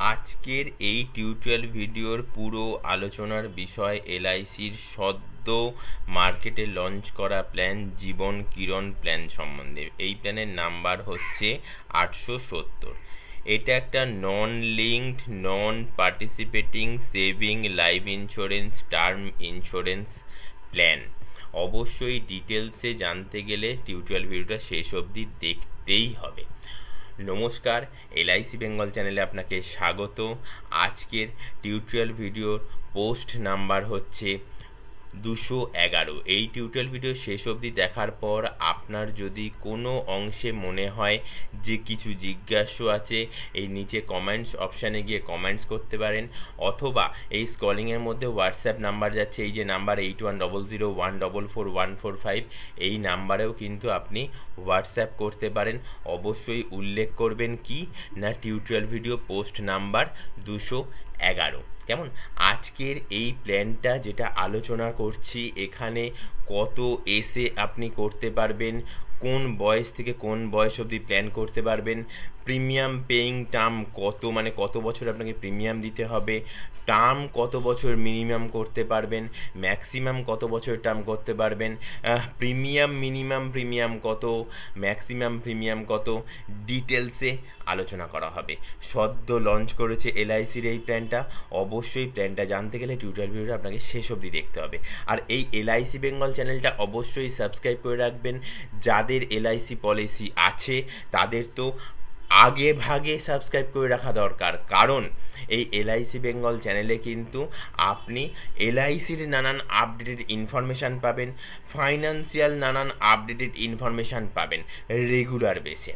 আজকের এই টিউটোরিয়াল ভিডিওর পুরো আলোচনার বিষয় এলআইসির সদ্য মার্কেটে লঞ্চ করা প্ল্যান জীবন কিরণ প্ল্যান সম্বন্ধে। এই প্ল্যানের নাম্বার হচ্ছে 870। এটা একটা non linked non participating saving life insurance term insurance plan. অবশ্যই ডিটেলসে জানতে গেলে টিউটোরিয়াল ভিডিওটা শেষ অবধি দেখতেই হবে। নমস্কার, LIC বেঙ্গল চ্যানেলে আপনাকে স্বাগত। আজকের টিউটোরিয়াল ভিডিওর পোস্ট নাম্বার হচ্ছে 211। এই টিউটোরিয়াল ভিডিও শেষ অবধি দেখার পর আপনার যদি কোনো অংশে মনে হয় যে কিছু জিজ্ঞাসা আছে, এই নিচে কমেন্টস অপশানে গিয়ে কমেন্টস করতে পারেন, অথবা এই স্ক্রলিংয়ের মধ্যে হোয়াটসঅ্যাপ নাম্বার যাচ্ছে, এই যে নাম্বার 8100144145, এই নাম্বারেও কিন্তু আপনি হোয়াটসঅ্যাপ করতে পারেন। অবশ্যই উল্লেখ করবেন কি না টিউটোরিয়াল ভিডিও পোস্ট নাম্বার 211। কেমন? আজকের এই প্ল্যানটা যেটা আলোচনা করছি, এখানে কত এসে আপনি করতে পারবেন, কোন বয়স থেকে কোন বয়স অবধি প্ল্যান করতে পারবেন, প্রিমিয়াম পেইং টার্ম কত, মানে কত বছর আপনাকে প্রিমিয়াম দিতে হবে, টার্ম কত বছর মিনিমাম করতে পারবেন, ম্যাক্সিমাম কত বছর টার্ম করতে পারবেন, প্রিমিয়াম মিনিমাম প্রিমিয়াম কত, ম্যাক্সিমাম প্রিমিয়াম কত, ডিটেলসে আলোচনা করা হবে। সদ্য লঞ্চ করেছে LICর এই প্ল্যানটা। অবশ্যই প্ল্যানটা জানতে গেলে টিউটোরিয়াল ভিডিওটা আপনাকে শেষ অবধি দেখতে হবে। আর এই LIC বেঙ্গল চ্যানেলটা অবশ্যই সাবস্ক্রাইব করে রাখবেন। যাদের LIC পলিসি আছে তাদের তো আগে ভাগে সাবস্ক্রাইব করে রাখা দরকার, কারণ এই LIC বেঙ্গল চ্যানেলে কিন্তু আপনি LICর নানান আপডেটেড ইনফরমেশান পাবেন, ফাইন্যান্সিয়াল নানান আপডেটেড ইনফরমেশান পাবেন রেগুলার বেসে।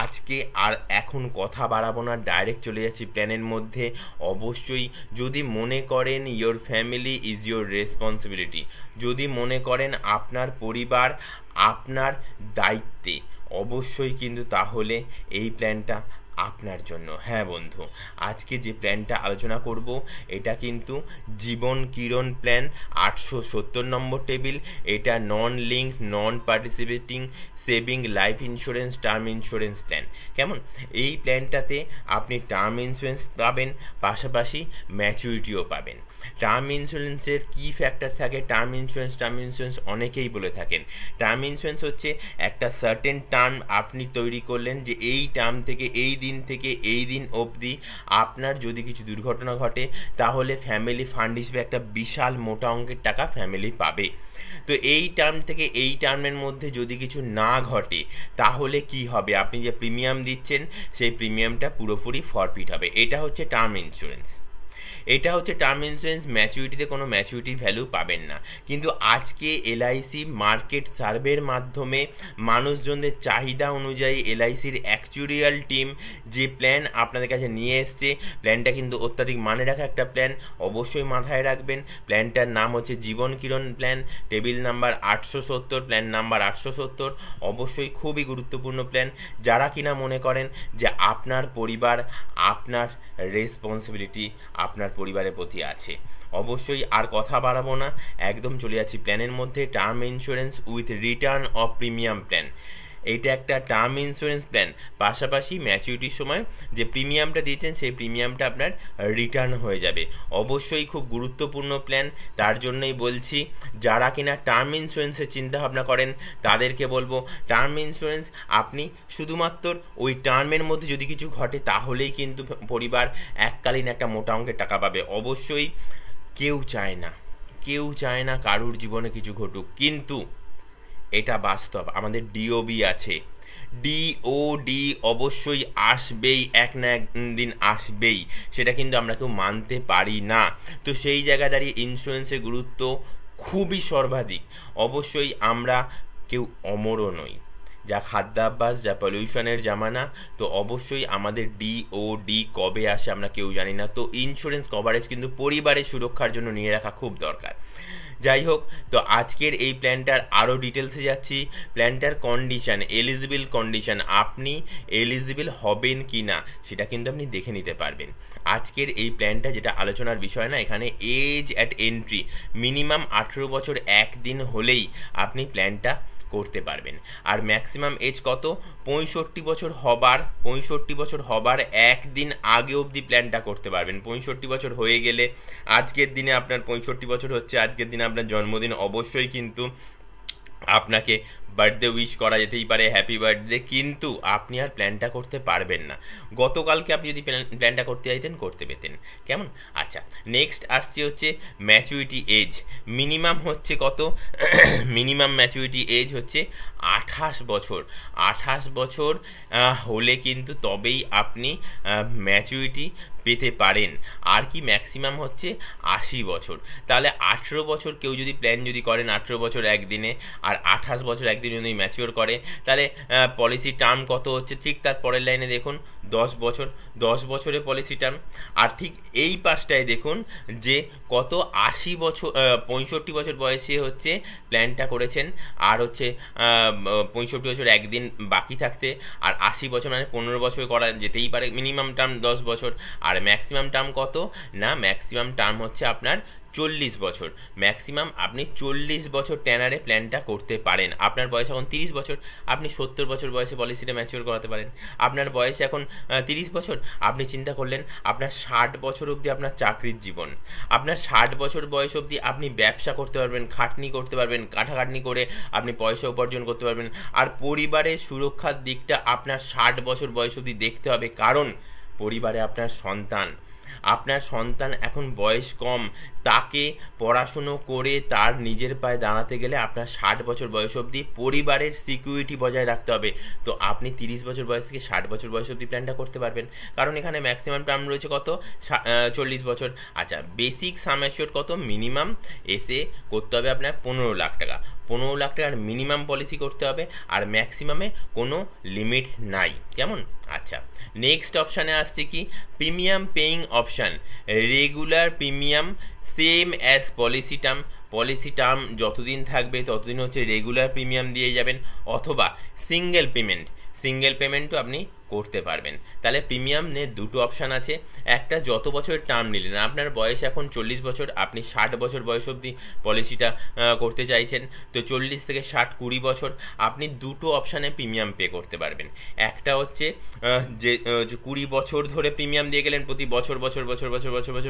আজকে আর এখন কথা বাড়াবো না, ডাইরেক্ট চলে যাচ্ছি প্ল্যানের মধ্যে। অবশ্যই যদি মনে করেন your family is your responsibility, যদি মনে করেন আপনার পরিবার আপনার দায়িত্বে, অবশ্যই কিন্তু তাহলে এই প্ল্যানটা আপনার জন্য। হ্যাঁ বন্ধু, আজকে যে প্ল্যানটা আলোচনা করব এটা কিন্তু জীবন কিরণ প্ল্যান 870 নম্বর টেবিল। এটা non link non participating saving life insurance term insurance plan. কেমন? এই প্ল্যানটাতে আপনি টার্ম ইন্স্যুরেন্স পাবেন, পাশাপাশি ম্যাচুরিটিও পাবেন। টার্ম ইন্স্যুরেন্সের কী ফ্যাক্টর থাকে? টার্ম ইন্স্যুরেন্স অনেকেই বলে থাকেন টার্ম ইন্স্যুরেন্স হচ্ছে একটা সার্টেন টার্ম আপনি তৈরি করলেন, যে এই টার্ম থেকে এই দিন থেকে এই দিন অবধি আপনার যদি কিছু দুর্ঘটনা ঘটে তাহলে ফ্যামিলি ফান্ড হিসেবে একটা বিশাল মোটা অঙ্কের টাকা ফ্যামিলি পাবে। তো এই টার্ম থেকে এই টার্মের মধ্যে যদি কিছু না ঘটে তাহলে কি হবে? আপনি যে প্রিমিয়াম দিচ্ছেন সেই প্রিমিয়ামটা পুরোপুরি ফরফিট হবে। এটা হচ্ছে টার্ম ইন্স্যুরেন্স। Term insurance. ম্যাচুরিটিতে কোনো ম্যাচুরিটি ভ্যালু পাবেন না। কিন্তু আজকে LIC মার্কেট সার্ভের মাধ্যমে মানুষজনদের চাহিদা অনুযায়ী LICর অ্যাকচুরিয়াল টিম যে প্ল্যান আপনাদের কাছে নিয়ে এসছে, প্ল্যানটা কিন্তু অত্যাধিক মানে রাখা একটা প্ল্যান। অবশ্যই মাথায় রাখবেন, প্ল্যানটার নাম হচ্ছে Jeevan Kiran plan, table number 870, plan number 870। অবশ্যই খুবই গুরুত্বপূর্ণ প্ল্যান। যারা কিনা মনে করেন যে আপনার পরিবার আপনার রেসপন্সিবিলিটি আপনার পরিবারের প্রতি আছে, অবশ্যই আর কথা বাড়াবো না, একদম চলে যাচ্ছি প্ল্যানের মধ্যে। Term insurance with return of premium plan. এইটা একটা টার্ম ইন্স্যুরেন্স প্ল্যান, পাশাপাশি ম্যাচুরিটির সময় যে প্রিমিয়ামটা দিয়েছেন সেই প্রিমিয়ামটা আপনার রিটার্ন হয়ে যাবে। অবশ্যই খুব গুরুত্বপূর্ণ প্ল্যান। তার জন্যই বলছি, যারা কিনা টার্ম ইন্স্যুরেন্সের চিন্তাভাবনা করেন তাদেরকে বলবো, টার্ম ইন্স্যুরেন্স আপনি শুধুমাত্র ওই টার্মের মধ্যে যদি কিছু ঘটে তাহলেই কিন্তু পরিবার এককালীন একটা মোটা অঙ্কের টাকা পাবে। অবশ্যই কেউ চায় না কারুর জীবনে কিছু ঘটুক, কিন্তু এটা বাস্তব। আমাদের DOB আছে, DOD অবশ্যই আসবেই, এক না একদিন আসবেই, সেটা কিন্তু আমরা কেউ মানতে পারি না। তো সেই জায়গায় দাঁড়িয়ে ইন্স্যুরেন্সের গুরুত্ব খুবই সর্বাধিক। অবশ্যই আমরা কেউ অমরও নই, যা খাদ্যাভ্যাস, যা পলিউশনের জামানা, তো অবশ্যই আমাদের DOD কবে আসে আমরা কেউ জানি না। তো ইন্স্যুরেন্স কভারেজ কিন্তু পরিবারের সুরক্ষার জন্য নিয়ে রাখা খুব দরকার। যাই হোক, তো আজকের এই প্ল্যানটার আরও ডিটেলসে যাচ্ছি। প্ল্যানটার কন্ডিশান, এলিজিবল কন্ডিশান, আপনি এলিজিবল হবেন কি না সেটা কিন্তু আপনি দেখে নিতে পারবেন। আজকের এই প্ল্যানটা যেটা আলোচনার বিষয় না, এখানে এজ অ্যাট এন্ট্রি মিনিমাম 18 বছর 1 দিন হলেই আপনি প্ল্যানটা করতে পারবেন। আর ম্যাক্সিমাম এজ কত? 65 বছর হবার একদিন আগে অবধি প্ল্যানটা করতে পারবেন। 65 বছর হয়ে গেলে, আজকের দিনে আপনার 65 বছর হচ্ছে, আজকের দিনে আপনার জন্মদিন, অবশ্যই কিন্তু আপনাকে বার্থডে উইশ করা যেতেই পারে, হ্যাপি বার্থডে, কিন্তু আপনি আর প্ল্যানটা করতে পারবেন না। গতকালকে আপনি যদি প্ল্যানটা করতে চাইতেন করতে পেতেন। কেমন? আচ্ছা, নেক্সট আসছে হচ্ছে ম্যাচুরিটি এজ। মিনিমাম হচ্ছে কত? মিনিমাম ম্যাচুরিটি এজ হচ্ছে 28 বছর। 28 বছর হলে কিন্তু তবেই আপনি ম্যাচুরিটি পেতে পারেন। আর কি ম্যাক্সিমাম হচ্ছে 80 বছর। তাহলে 18 বছর কেউ যদি প্ল্যান যদি করেন, 18 বছর একদিনে, আর 28 বছর একদিনে যদি ম্যাচিওর করে, তাহলে পলিসি টার্ম কত হচ্ছে? ঠিক তার পরের লাইনে দেখুন 10 বছর, 10 বছরের পলিসি টার্ম। আর ঠিক এই পাশটায় দেখুন যে কত 80 বছর, 65 বছর বয়সে হচ্ছে প্ল্যানটা করেছেন, আর হচ্ছে 65 বছর একদিন বাকি থাকতে, আর 80 বছর মানে 15 বছর করা যেতেই পারে। মিনিমাম টার্ম 10 বছর। আর ম্যাক্সিমাম টার্ম কত? না, ম্যাক্সিমাম টার্ম হচ্ছে আপনার 40 বছর। ম্যাক্সিমাম আপনি 40 বছর ট্যানারে প্ল্যানটা করতে পারেন। আপনার বয়স এখন 30 বছর, আপনি 70 বছর বয়সে পলিসিটা ম্যাচিওর করাতে পারেন। আপনার বয়স এখন 30 বছর, আপনি চিন্তা করলেন আপনার 60 বছর অবধি আপনার চাকরির জীবন, আপনার 60 বছর বয়স অবধি আপনি ব্যবসা করতে পারবেন, খাটনি করতে পারবেন, কাটাখাটনি করে আপনি পয়সা উপার্জন করতে পারবেন। আর পরিবারের সুরক্ষার দিকটা আপনার 60 বছর বয়স অবধি দেখতে হবে, কারণ পরিবারে আপনার সন্তান এখন বয়স কম, তাকে পড়াশুনো করে তার নিজের পায়ে দাঁড়াতে গেলে আপনার 60 বছর বয়স অবধি পরিবারের সিকিউরিটি বজায় রাখতে হবে। তো আপনি 30 বছর বয়স থেকে 60 বছর বয়স অবধি প্ল্যানটা করতে পারবেন, কারণ এখানে ম্যাক্সিমাম টার্ম রয়েছে কত? 40 বছর। আচ্ছা, বেসিক সাম অ্যাসিওরড কত? মিনিমাম এসে করতে হবে আপনার 15 লাখ টাকা। 15 লাখ টাকার মিনিমাম পলিসি করতে হবে, আর ম্যাক্সিমামে কোনো লিমিট নাই। কেমন? আচ্ছা, নেক্সট অপশানে আসছে কি? Premium paying option. Regular premium same as policy term যতদিন থাকবে ততদিন হচ্ছে রেগুলার প্রিমিয়াম দিয়ে যাবেন, অথবা সিঙ্গেল পেমেন্টও আপনি করতে পারবেন। তাহলে প্রিমিয়াম নিয়ে দুটো অপশান আছে। একটা, যত বছরের টার্ম নিলেন, আপনার বয়স এখন 40 বছর, আপনি 60 বছর বয়স অবধি পলিসিটা করতে চাইছেন, তো 40 থেকে 60 20 বছর আপনি দুটো অপশানে প্রিমিয়াম পে করতে পারবেন। একটা হচ্ছে যে 20 বছর ধরে প্রিমিয়াম দিয়ে গেলেন, প্রতি বছর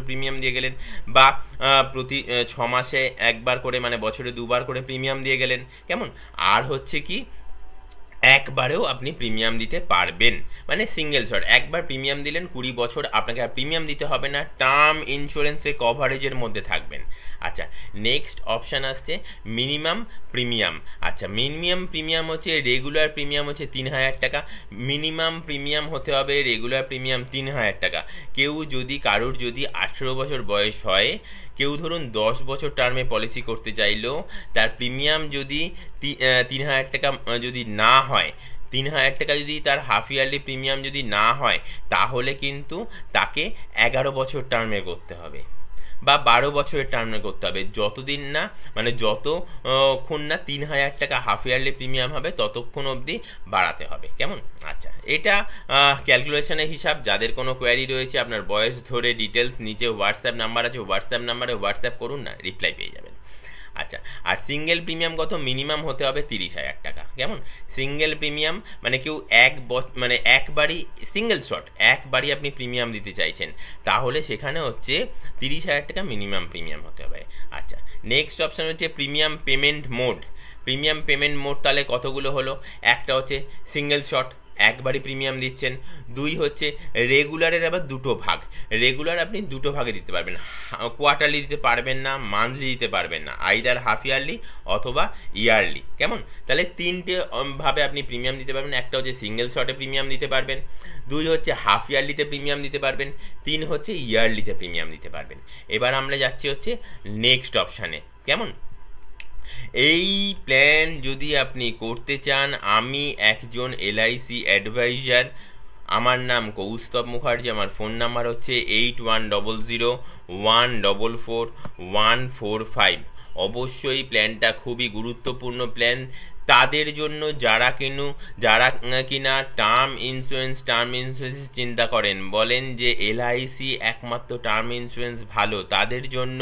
প্রিমিয়াম দিয়ে গেলেন, বা প্রতি 6 মাসে একবার করে, মানে বছরে 2 বার করে প্রিমিয়াম দিয়ে গেলেন। কেমন? আর হচ্ছে কি, একবারেও আপনি প্রিমিয়াম দিতে পারবেন, মানে সিঙ্গেল শট, একবার প্রিমিয়াম দিলেন, 20 বছর আপনাকে আর প্রিমিয়াম দিতে হবে না, টার্ম ইন্স্যুরেন্সে কভারেজের মধ্যে থাকবেন। আচ্ছা, নেক্সট অপশান আসছে মিনিমাম প্রিমিয়াম। আচ্ছা, মিনিমাম প্রিমিয়াম হচ্ছে, রেগুলার প্রিমিয়াম হচ্ছে 3000 টাকা, মিনিমাম প্রিমিয়াম হতে হবে রেগুলার প্রিমিয়াম 3000 টাকা। কারোর যদি 18 বছর বয়স হয়, কেউ ধরুন 10 বছর টার্মে পলিসি করতে চাইলো, তার প্রিমিয়াম যদি 3000 টাকা যদি না হয়, 3000 টাকা যদি তার হাফ ইয়ারলি প্রিমিয়াম যদি না হয়, তাহলে কিন্তু তাকে 11 বছর টার্মে করতে হবে, বা 12 বছরের টার্মে করতে হবে, যতদিন না, মানে যতক্ষণ না 3000 টাকা হাফ ইয়ারলি প্রিমিয়াম হবে ততক্ষণ অবধি বাড়াতে হবে। কেমন? আচ্ছা, এটা ক্যালকুলেশনের হিসাব। যাদের কোনো কোয়ারি রয়েছে, আপনার বয়স ধরে ডিটেলস নিচে হোয়াটসঅ্যাপ নাম্বার আছে, হোয়াটসঅ্যাপ নাম্বারে হোয়াটসঅ্যাপ করুন না, রিপ্লাই পেয়ে যাবেন। আচ্ছা, আর সিঙ্গেল প্রিমিয়াম কত? মিনিমাম হতে হবে 30,000 টাকা। কেমন? সিঙ্গেল প্রিমিয়াম মানে কেউ মানে একবারই সিঙ্গেল শট, একবারই আপনি প্রিমিয়াম দিতে চাইছেন, তাহলে সেখানে হচ্ছে 30,000 টাকা মিনিমাম প্রিমিয়াম হতে হবে। আচ্ছা, নেক্সট অপশান হচ্ছে প্রিমিয়াম পেমেন্ট মোড। তাহলে কতগুলো হলো? একটা হচ্ছে সিঙ্গেল শট, একবারই প্রিমিয়াম দিচ্ছেন। 2 হচ্ছে রেগুলারের আবার দুটো ভাগ, রেগুলার আপনি দুটো ভাগে দিতে পারবেন, কোয়ার্টারলি দিতে পারবেন না, মান্থলি দিতে পারবেন না, আইদার হাফ ইয়ারলি অথবা ইয়ারলি। কেমন? তাহলে 3টে ভাবে আপনি প্রিমিয়াম দিতে পারবেন। একটা হচ্ছে সিঙ্গেল শটে প্রিমিয়াম দিতে পারবেন, 2 হচ্ছে হাফ ইয়ারলিতে প্রিমিয়াম দিতে পারবেন, 3 হচ্ছে ইয়ারলিতে প্রিমিয়াম দিতে পারবেন। এবার আমরা যাচ্ছি হচ্ছে নেক্সট অপশানে। কেমন? এই প্ল্যান যদি আপনি করতে চান, আমি একজন LIC অ্যাডভাইজার, আমার নাম কৌস্তব মুখার্জি, আমার ফোন নাম্বার হচ্ছে 8100144145। অবশ্যই প্ল্যানটা খুবই গুরুত্বপূর্ণ প্ল্যান, তাদের জন্য যারা কিনা টার্ম ইন্স্যুরেন্স চিন্তা করেন, বলেন যে এলআইসি একমাত্র টার্ম ইন্স্যুরেন্স ভালো, তাদের জন্য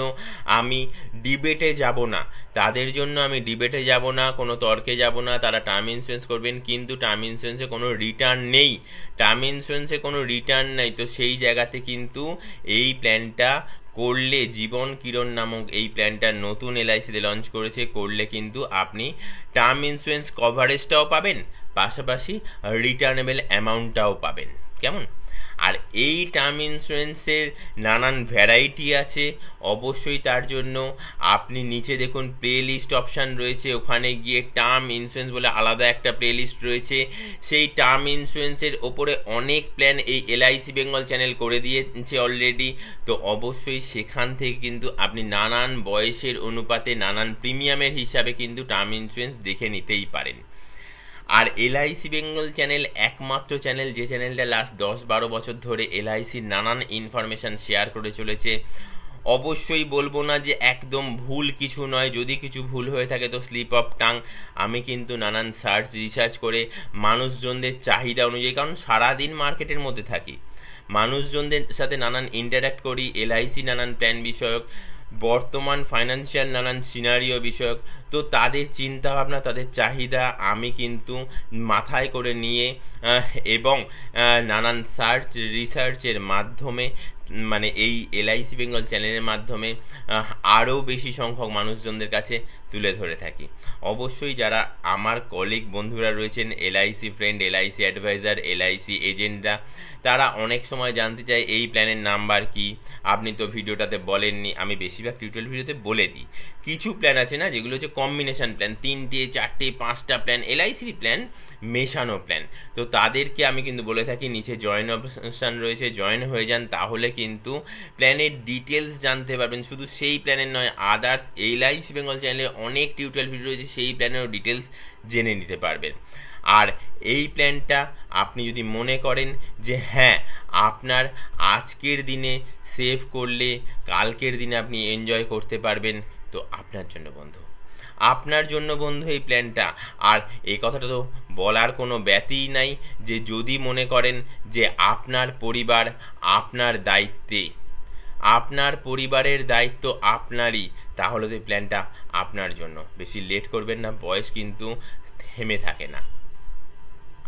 আমি ডিবেটে যাব না, কোনো তর্কে যাব না। তারা টার্ম ইন্স্যুরেন্স করবেন, কিন্তু টার্ম ইন্স্যুরেন্সে কোনো রিটার্ন নেই। তো সেই জায়গাতে কিন্তু এই প্ল্যানটা করলে, জীবন কিরণ নামক এই প্ল্যানটা নতুন এলআইসিতে লঞ্চ করেছে, করলে কিন্তু আপনি টার্ম ইন্স্যুরেন্স কভারেজটাও পাবেন, পাশাপাশি রিটার্নেবল অ্যামাউন্টটাও পাবেন। কেমন? আর এই টার্ম ইন্স্যুরেন্সের নানান ভ্যারাইটি আছে। অবশ্যই তার জন্য আপনি নিচে দেখুন প্লে লিস্ট অপশান রয়েছে, ওখানে গিয়ে টার্ম ইন্স্যুরেন্স বলে আলাদা একটা প্লে লিস্ট রয়েছে। সেই টার্ম ইন্স্যুরেন্সের ওপরে অনেক প্ল্যান এই LIC বেঙ্গল চ্যানেল করে দিয়েছে অলরেডি। তো অবশ্যই সেখান থেকে কিন্তু আপনি নানান বয়সের অনুপাতে, নানান প্রিমিয়ামের হিসাবে কিন্তু টার্ম ইন্স্যুরেন্স দেখে নিতেই পারেন। আর LIC বেঙ্গল চ্যানেল একমাত্র চ্যানেল যে চ্যানেলটা লাস্ট 10-12 বছর ধরে LICর নানান ইনফরমেশান শেয়ার করে চলেছে। অবশ্যই বলবো না যে একদম ভুল কিছু নয়, যদি কিছু ভুল হয়ে থাকে তো স্লিপ অফ টাং। আমি কিন্তু নানান রিসার্চ করে মানুষজনদের চাহিদা অনুযায়ী, কারণ সারাদিন মার্কেটের মধ্যে থাকি, মানুষজনদের সাথে নানান ইন্টারাক্ট করি, LIC নানান প্ল্যান বিষয়ক, বর্তমান ফাইন্যান্সিয়াল নানান সিনারিও বিষয়ক, তো তাদের চিন্তাভাবনা, তাদের চাহিদা আমি কিন্তু মাথায় করে নিয়ে এবং নানান রিসার্চের মাধ্যমে, মানে এই LIC বেঙ্গল চ্যানেলের মাধ্যমে আরও বেশি সংখ্যক মানুষজনদের কাছে তুলে ধরে থাকি। অবশ্যই যারা আমার কলিগ বন্ধুরা রয়েছেন, LIC friend, LIC adviser, LIC এজেন্টরা, তারা অনেক সময় জানতে চায় এই প্ল্যানের নাম্বার কি, আপনি তো ভিডিওটাতে বলেননি। আমি বেশিরভাগ টিউটোরিয়াল ভিডিওতে বলে দিই। কিছু প্ল্যান আছে না, যেগুলো হচ্ছে কম্বিনেশান প্ল্যান, 3টে 4টে 5টা প্ল্যান, LICর প্ল্যান, মেশানো প্ল্যান। তো তাদেরকে আমি কিন্তু বলে থাকি নিচে জয়েন অপশান রয়েছে, জয়েন হয়ে যান, তাহলে কিন্তু প্ল্যানের ডিটেলস জানতে পারবেন। শুধু সেই প্ল্যানের নয়, আদার্স LIC বেঙ্গল চ্যানেলে অনেক টিউটোরিয়াল ভিডিও রয়েছে, সেই প্ল্যানেরও ডিটেলস জেনে নিতে পারবেন। আর এই প্ল্যানটা আপনি যদি মনে করেন যে হ্যাঁ, আপনার আজকের দিনে সেভ করলে কালকের দিনে আপনি এনজয় করতে পারবেন, তো আপনার জন্য বন্ধু এই প্ল্যানটা। আর এই কথাটা তো বলার কোনো ব্যতিই নাই যে যদি মনে করেন যে আপনার পরিবার আপনার দায়িত্বে, আপনার পরিবারের দায়িত্ব আপনারই, তাহলে তো প্ল্যানটা আপনার জন্য। বেশি লেট করবেন না, বয়স কিন্তু থেমে থাকে না।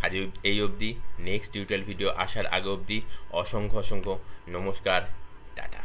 আজ এই অবধি, নেক্সট টিউটোরিয়াল ভিডিও আসার আগে অবধি অসংখ্য নমস্কার, টাটা।